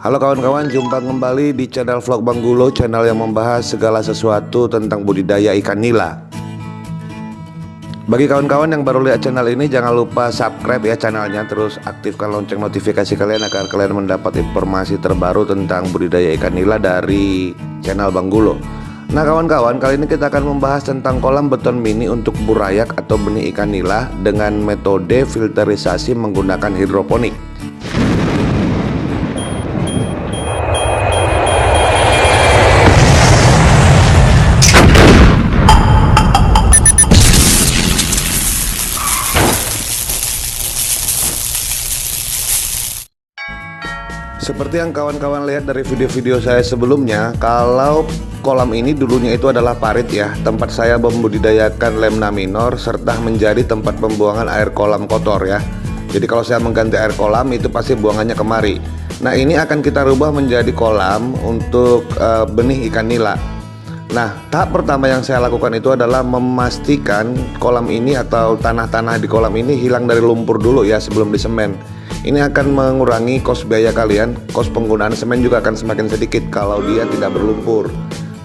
Halo kawan-kawan, jumpa kembali di channel vlog Bang Gulo, channel yang membahas segala sesuatu tentang budidaya ikan nila. Bagi kawan-kawan yang baru lihat channel ini, jangan lupa subscribe ya channelnya, terus aktifkan lonceng notifikasi kalian agar kalian mendapat informasi terbaru tentang budidaya ikan nila dari channel Bang Gulo. Nah kawan-kawan, kali ini kita akan membahas tentang kolam beton mini untuk burayak atau benih ikan nila dengan metode filterisasi menggunakan hidroponik. Seperti yang kawan-kawan lihat dari video-video saya sebelumnya, kalau kolam ini dulunya itu adalah parit ya, tempat saya membudidayakan lemna minor serta menjadi tempat pembuangan air kolam kotor ya. Jadi kalau saya mengganti air kolam itu pasti buangannya kemari. Nah ini akan kita rubah menjadi kolam untuk benih ikan nila. Nah tahap pertama yang saya lakukan itu adalah memastikan kolam ini atau tanah-tanah di kolam ini hilang dari lumpur dulu ya sebelum disemen. Ini akan mengurangi kos biaya kalian, kos penggunaan semen juga akan semakin sedikit kalau dia tidak berlumpur.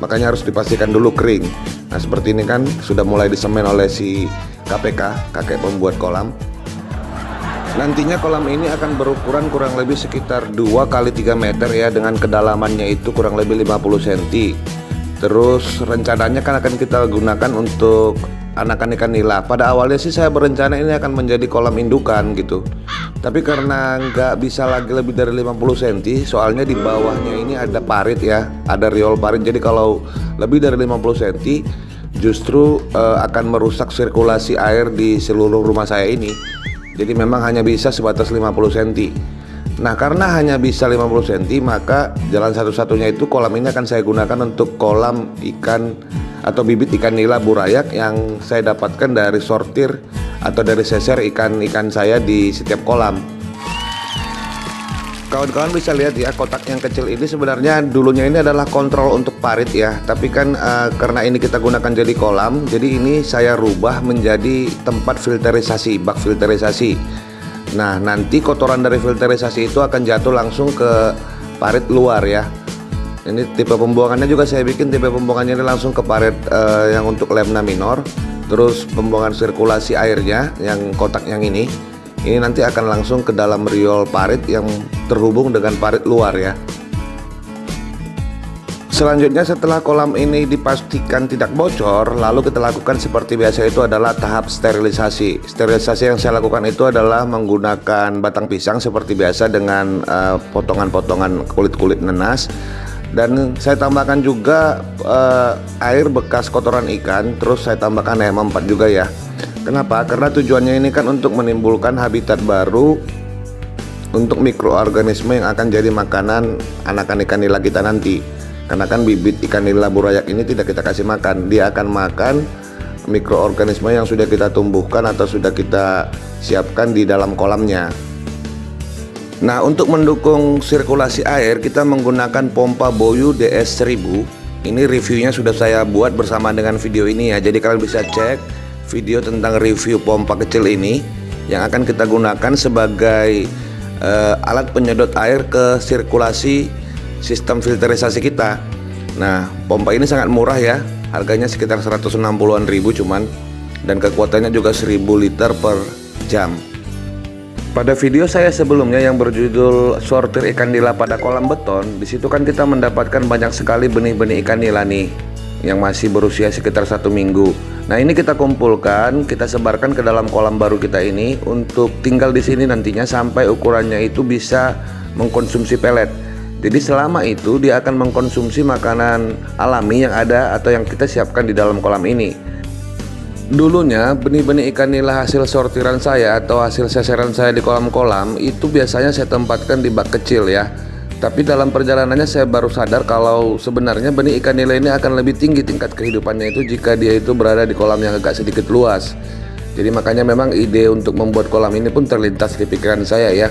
Makanya harus dipastikan dulu kering. Nah seperti ini kan sudah mulai disemen oleh si KPK, kakek pembuat kolam. Nantinya kolam ini akan berukuran kurang lebih sekitar 2 kali 3 meter ya, dengan kedalamannya itu kurang lebih 50 cm. Terus rencananya kan akan kita gunakan untuk anakan ikan nila. Pada awalnya sih saya berencana ini akan menjadi kolam indukan gitu. Tapi karena nggak bisa lagi lebih dari 50 cm, soalnya di bawahnya ini ada parit ya, ada riol parit. Jadi kalau lebih dari 50 cm justru akan merusak sirkulasi air di seluruh rumah saya ini. Jadi memang hanya bisa sebatas 50 cm. Nah karena hanya bisa 50 cm, maka jalan satu-satunya itu kolam ini akan saya gunakan untuk kolam ikan atau bibit ikan nila burayak yang saya dapatkan dari sortir atau dari seser ikan-ikan saya di setiap kolam. Kawan-kawan bisa lihat ya, kotak yang kecil ini sebenarnya dulunya ini adalah kontrol untuk parit ya. Tapi kan karena ini kita gunakan jadi kolam, jadi ini saya rubah menjadi tempat filterisasi, bak filterisasi. Nah nanti kotoran dari filterisasi itu akan jatuh langsung ke parit luar ya. Ini tipe pembuangannya juga saya bikin tipe pembuangannya ini langsung ke parit yang untuk lemna minor. Terus pembuangan sirkulasi airnya yang kotak yang ini nanti akan langsung ke dalam riol parit yang terhubung dengan parit luar ya. Selanjutnya setelah kolam ini dipastikan tidak bocor, lalu kita lakukan seperti biasa, itu adalah tahap sterilisasi. Sterilisasi yang saya lakukan itu adalah menggunakan batang pisang seperti biasa dengan potongan-potongan kulit-kulit nenas. Dan saya tambahkan juga air bekas kotoran ikan, terus saya tambahkan HM4 juga ya. Kenapa? Karena tujuannya ini kan untuk menimbulkan habitat baru untuk mikroorganisme yang akan jadi makanan anakan ikan nila kita nanti. Karena kan bibit ikan nila burayak ini tidak kita kasih makan, dia akan makan mikroorganisme yang sudah kita tumbuhkan atau sudah kita siapkan di dalam kolamnya. Nah untuk mendukung sirkulasi air kita menggunakan pompa Boyu DS1000. Ini reviewnya sudah saya buat bersama dengan video ini ya. Jadi kalian bisa cek video tentang review pompa kecil ini yang akan kita gunakan sebagai alat penyedot air ke sirkulasi sistem filterisasi kita. Nah pompa ini sangat murah ya, harganya sekitar 160-an ribu cuman, dan kekuatannya juga 1000 liter per jam. Pada video saya sebelumnya yang berjudul sortir ikan nila pada kolam beton, disitu kan kita mendapatkan banyak sekali benih-benih ikan nila nih yang masih berusia sekitar 1 minggu. Nah ini kita kumpulkan, kita sebarkan ke dalam kolam baru kita ini untuk tinggal di sini nantinya sampai ukurannya itu bisa mengkonsumsi pelet. Jadi selama itu dia akan mengkonsumsi makanan alami yang ada atau yang kita siapkan di dalam kolam ini. Dulunya benih-benih ikan nila hasil sortiran saya atau hasil seseran saya di kolam-kolam itu biasanya saya tempatkan di bak kecil ya. Tapi dalam perjalanannya saya baru sadar kalau sebenarnya benih ikan nila ini akan lebih tinggi tingkat kehidupannya itu jika dia itu berada di kolam yang agak sedikit luas. Jadi makanya memang ide untuk membuat kolam ini pun terlintas di pikiran saya ya.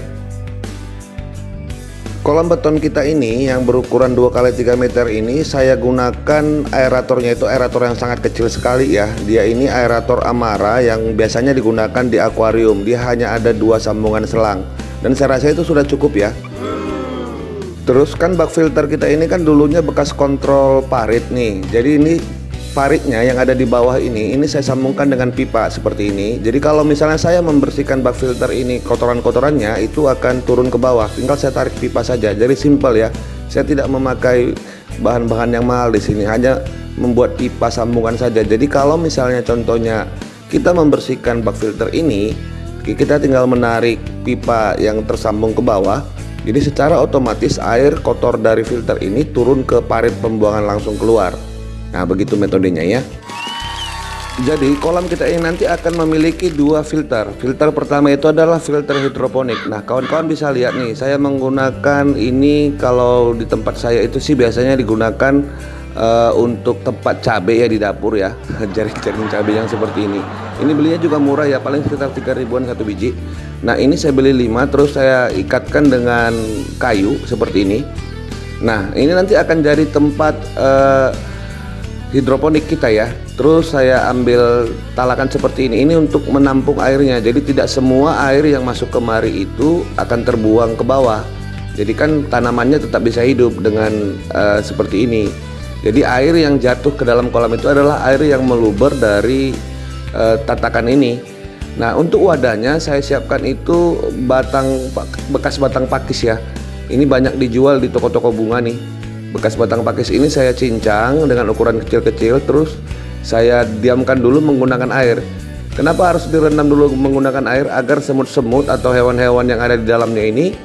Kolam beton kita ini yang berukuran 2 kali 3 meter ini saya gunakan aeratornya itu aerator yang sangat kecil sekali ya. Dia ini aerator Amara yang biasanya digunakan di akuarium. Dia hanya ada 2 sambungan selang dan saya rasa itu sudah cukup ya. Terus kan bak filter kita ini kan dulunya bekas kontrol parit nih. Jadi ini paritnya yang ada di bawah ini saya sambungkan dengan pipa seperti ini. Jadi kalau misalnya saya membersihkan bak filter ini, kotoran-kotorannya itu akan turun ke bawah. Tinggal saya tarik pipa saja. Jadi simpel ya. Saya tidak memakai bahan-bahan yang mahal di sini, hanya membuat pipa sambungan saja. Jadi kalau misalnya contohnya kita membersihkan bak filter ini, kita tinggal menarik pipa yang tersambung ke bawah. Jadi secara otomatis air kotor dari filter ini turun ke parit pembuangan langsung keluar. Nah, begitu metodenya ya. Jadi kolam kita ini nanti akan memiliki dua filter. Filter pertama itu adalah filter hidroponik. Nah, kawan-kawan bisa lihat nih, saya menggunakan ini kalau di tempat saya itu sih biasanya digunakan untuk tempat cabai ya di dapur ya. Jaring-jaring cabai yang seperti ini. Ini belinya juga murah ya, paling sekitar 3 ribuan satu biji. Nah, ini saya beli 5, terus saya ikatkan dengan kayu seperti ini. Nah, ini nanti akan jadi tempat hidroponik kita ya. Terus saya ambil talakan seperti ini untuk menampung airnya. Jadi tidak semua air yang masuk kemari itu akan terbuang ke bawah. Jadi kan tanamannya tetap bisa hidup dengan seperti ini. Jadi air yang jatuh ke dalam kolam itu adalah air yang meluber dari tatakan ini. Nah, untuk wadahnya saya siapkan itu bekas batang pakis ya. Ini banyak dijual di toko-toko bunga nih. Bekas batang pakis ini saya cincang dengan ukuran kecil-kecil, terus saya diamkan dulu menggunakan air. Kenapa harus direndam dulu menggunakan air? Agar semut-semut atau hewan-hewan yang ada di dalamnya ini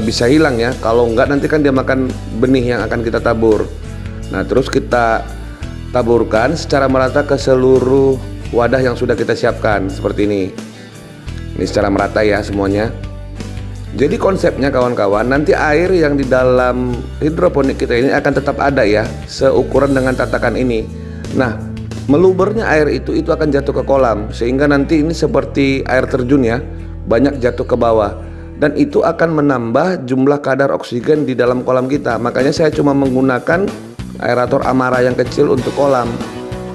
bisa hilang ya. Kalau enggak nanti kan dia makan benih yang akan kita tabur. Nah, terus kita taburkan secara merata ke seluruh wadah yang sudah kita siapkan seperti ini. Ini secara merata ya semuanya. Jadi konsepnya kawan-kawan, nanti air yang di dalam hidroponik kita ini akan tetap ada ya, seukuran dengan tatakan ini. Nah, melubernya air itu akan jatuh ke kolam, sehingga nanti ini seperti air terjun ya, banyak jatuh ke bawah. Dan itu akan menambah jumlah kadar oksigen di dalam kolam kita. Makanya saya cuma menggunakan aerator Amara yang kecil untuk kolam.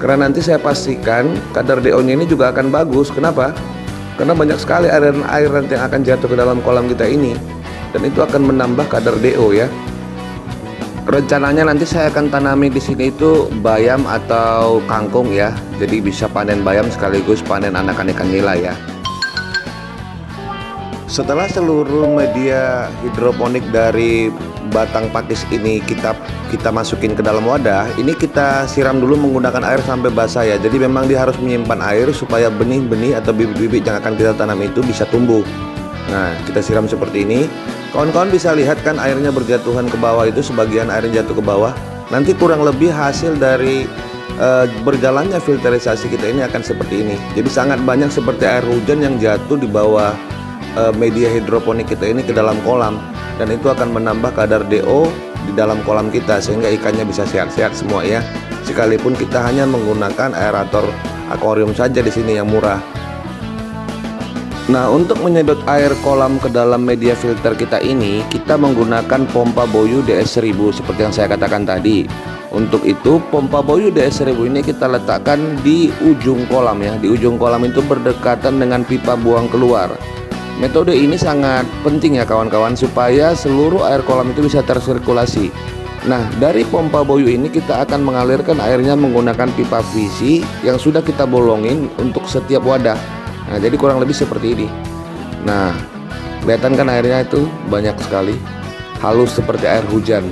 Karena nanti saya pastikan kadar DO-nya ini juga akan bagus. Kenapa? Karena banyak sekali aliran air nanti yang akan jatuh ke dalam kolam kita ini, dan itu akan menambah kadar DO ya. Rencananya nanti saya akan tanami di sini itu bayam atau kangkung ya. Jadi bisa panen bayam sekaligus panen anakan ikan nila ya. Setelah seluruh media hidroponik dari batang pakis ini kita masukin ke dalam wadah, ini kita siram dulu menggunakan air sampai basah ya. Jadi memang dia harus menyimpan air supaya benih-benih atau bibit-bibit yang akan kita tanam itu bisa tumbuh. Nah, kita siram seperti ini. Kawan-kawan bisa lihat kan airnya berjatuhan ke bawah, itu sebagian airnya jatuh ke bawah. Nanti kurang lebih hasil dari berjalannya filterisasi kita ini akan seperti ini. Jadi sangat banyak seperti air hujan yang jatuh di bawah media hidroponik kita ini ke dalam kolam, dan itu akan menambah kadar DO di dalam kolam kita sehingga ikannya bisa sehat-sehat semua ya. Sekalipun kita hanya menggunakan aerator akuarium saja di sini yang murah. Nah, untuk menyedot air kolam ke dalam media filter kita ini, kita menggunakan pompa Boyu DS1000 seperti yang saya katakan tadi. Untuk itu pompa Boyu DS1000 ini kita letakkan di ujung kolam ya. Di ujung kolam itu berdekatan dengan pipa buang keluar. Metode ini sangat penting ya kawan-kawan, supaya seluruh air kolam itu bisa tersirkulasi. Nah, dari pompa Boyu ini kita akan mengalirkan airnya menggunakan pipa VC yang sudah kita bolongin untuk setiap wadah. Nah, jadi kurang lebih seperti ini. Nah, kelihatan kan airnya itu banyak sekali, halus seperti air hujan.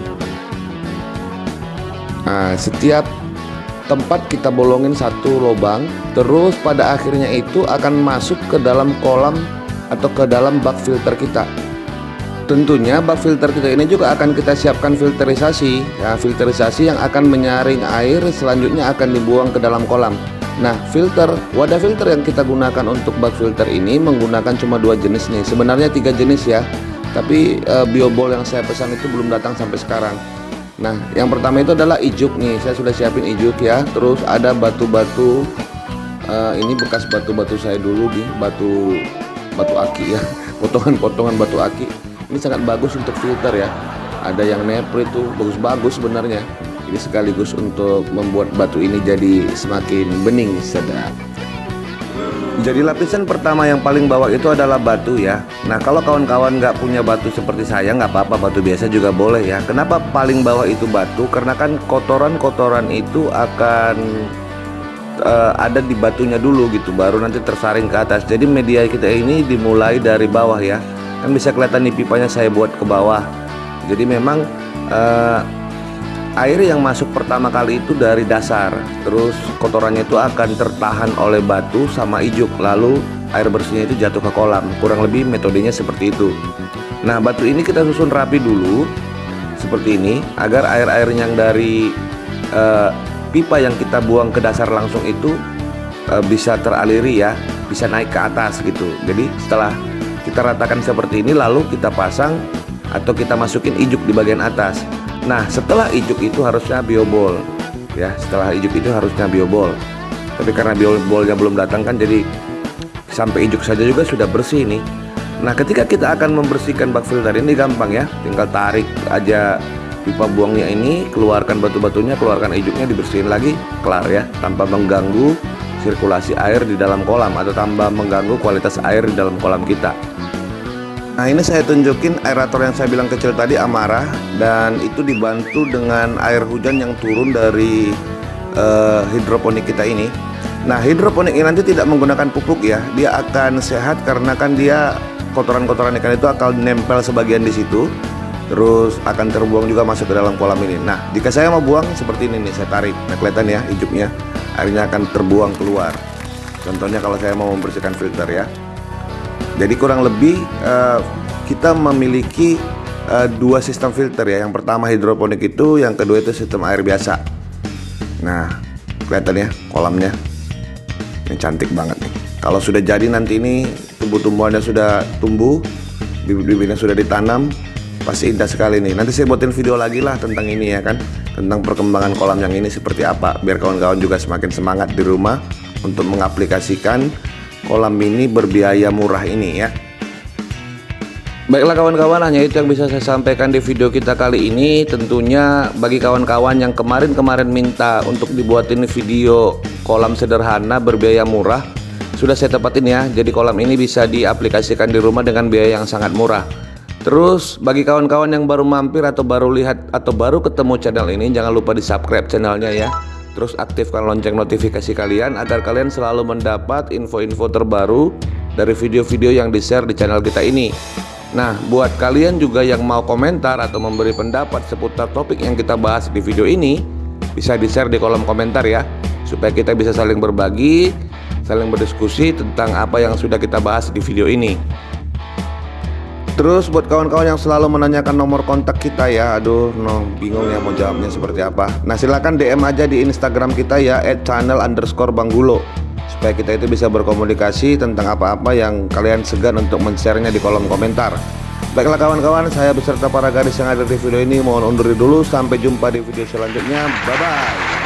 Nah, setiap tempat kita bolongin satu lubang, terus pada akhirnya itu akan masuk ke dalam kolam atau ke dalam bak filter kita. Tentunya bak filter kita ini juga akan kita siapkan filterisasi ya, filterisasi yang akan menyaring air selanjutnya akan dibuang ke dalam kolam. Nah, wadah filter yang kita gunakan untuk bak filter ini menggunakan cuma 2 jenis nih. Sebenarnya 3 jenis ya, tapi biobol yang saya pesan itu belum datang sampai sekarang. Nah, yang pertama itu adalah ijuk nih, saya sudah siapin ijuk ya. Terus ada batu-batu, ini bekas batu-batu saya dulu di batu aki ya, potongan-potongan batu aki. Ini sangat bagus untuk filter ya. Ada yang nepro itu bagus-bagus sebenarnya. Ini sekaligus untuk membuat batu ini jadi semakin bening sedap. Jadi lapisan pertama yang paling bawah itu adalah batu ya. Nah kalau kawan-kawan nggak punya batu seperti saya, nggak apa-apa, batu biasa juga boleh ya. Kenapa paling bawah itu batu? Karena kan kotoran-kotoran itu akan ada di batunya dulu gitu, baru nanti tersaring ke atas. Jadi media kita ini dimulai dari bawah ya. Kan bisa kelihatan nih pipanya saya buat ke bawah. Jadi memang air yang masuk pertama kali itu dari dasar, terus kotorannya itu akan tertahan oleh batu sama ijuk, lalu air bersihnya itu jatuh ke kolam. Kurang lebih metodenya seperti itu. Nah batu ini kita susun rapi dulu seperti ini, agar air-air yang dari pipa yang kita buang ke dasar langsung itu bisa teraliri ya, bisa naik ke atas gitu. Jadi setelah kita ratakan seperti ini, lalu kita pasang atau kita masukin ijuk di bagian atas. Nah setelah ijuk itu harusnya biobol ya, setelah ijuk itu harusnya biobol. Tapi karena biobolnya belum datang kan, jadi sampai ijuk saja juga sudah bersih nih. Nah ketika kita akan membersihkan bak filter ini gampang ya, tinggal tarik aja pipa buangnya ini, keluarkan batu-batunya, keluarkan ijuknya, dibersihin lagi, kelar ya, tanpa mengganggu sirkulasi air di dalam kolam atau tanpa mengganggu kualitas air di dalam kolam kita. Nah ini saya tunjukin aerator yang saya bilang kecil tadi, Amara, dan itu dibantu dengan air hujan yang turun dari hidroponik kita ini. Nah hidroponik ini nanti tidak menggunakan pupuk ya, dia akan sehat karena kan dia kotoran-kotoran ikan itu akan nempel sebagian di situ, terus akan terbuang juga masuk ke dalam kolam ini. Nah jika saya mau buang seperti ini nih, saya tarik, nah kelihatan ya hijuknya, airnya akan terbuang keluar. Contohnya kalau saya mau membersihkan filter ya. Jadi kurang lebih kita memiliki dua sistem filter ya. Yang pertama hidroponik itu, yang kedua itu sistem air biasa. Nah kelihatan ya kolamnya, ini cantik banget nih. Kalau sudah jadi nanti ini tumbuh-tumbuhannya sudah tumbuh, bibit-bibitnya sudah ditanam, pasti indah sekali nih. Nanti saya buatin video lagi lah tentang ini ya kan, tentang perkembangan kolam yang ini seperti apa, biar kawan-kawan juga semakin semangat di rumah untuk mengaplikasikan kolam mini berbiaya murah ini ya. Baiklah kawan-kawan, hanya itu yang bisa saya sampaikan di video kita kali ini. Tentunya bagi kawan-kawan yang kemarin minta untuk dibuatin video kolam sederhana berbiaya murah, sudah saya tepatin ya. Jadi kolam ini bisa diaplikasikan di rumah dengan biaya yang sangat murah. Terus bagi kawan-kawan yang baru mampir atau baru lihat atau baru ketemu channel ini, jangan lupa di subscribe channelnya ya. Terus aktifkan lonceng notifikasi kalian agar kalian selalu mendapat info-info terbaru dari video-video yang di-share di channel kita ini. Nah buat kalian juga yang mau komentar atau memberi pendapat seputar topik yang kita bahas di video ini, bisa di-share di kolom komentar ya, supaya kita bisa saling berbagi, saling berdiskusi tentang apa yang sudah kita bahas di video ini. Terus buat kawan-kawan yang selalu menanyakan nomor kontak kita ya, aduh bingung ya mau jawabnya seperti apa. Nah silakan DM aja di Instagram kita ya, @channel_banggulo, supaya kita itu bisa berkomunikasi tentang apa-apa yang kalian segan untuk men-share-nya di kolom komentar. Baiklah kawan-kawan, saya beserta para gadis yang ada di video ini mohon undur dulu. Sampai jumpa di video selanjutnya, bye bye.